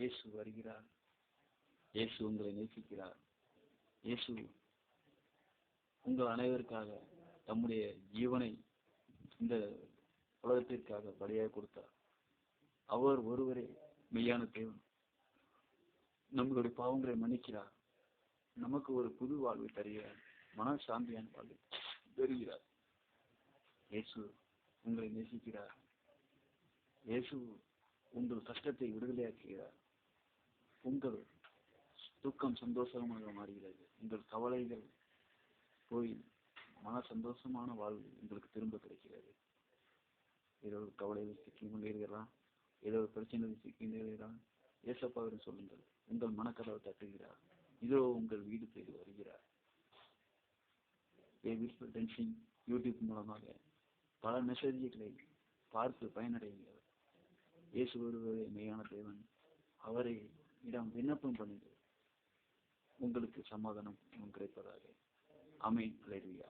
இயேசு வருகிறார். இயேசு உங்களை நேசிக்கிறார். இயேசு உங்கள் அனைவருக்காக தம்முடைய ஜீவனை இந்த உலகத்திற்காக பலியாக கொடுத்தார். அவர் ஒருவரே மெய்யான தேவன். நம்மளுடைய பாவங்களை மன்னிக்கிறார். நமக்கு ஒரு புது வாழ்வை தருகிறார். மன சாந்தியான வாழ்வை தருகிறார். இயேசு உங்களை நேசிக்கிறார். இயேசு உங்கள் கஷ்டத்தை விடுதலையாக்குகிறார். உங்கள் தூக்கம் சந்தோஷமாக மாறுகிறது. உங்கள் கவலைகள் போய் மன சந்தோஷமான வாழ்வு உங்களுக்கு திரும்ப கிடைக்கிறது. ஏதோ ஒரு கவலையில் சிக்கி கொண்டீர்களா? ஏதோ ஒரு பிரச்சனையில் சிக்கின்றீர்களா? ஏசப்பாவிடம் சொல்லுங்கள். உங்கள் மனக்கதவை தட்டுகிறார். இதோ உங்கள் வீடு தேடி வருகிறார். யூடியூப் மூலமாக பல மெசேஜ்களை பார்த்து பயனடைகிறார். இயேசு ஒருவரே மெய்யான தேவன். அவரை இடம் விண்ணப்பம் பண்ணுங்கள். உங்களுக்கு சமாதானம் கிடைப்பதாக. ஆமென். அல்லேலூயா.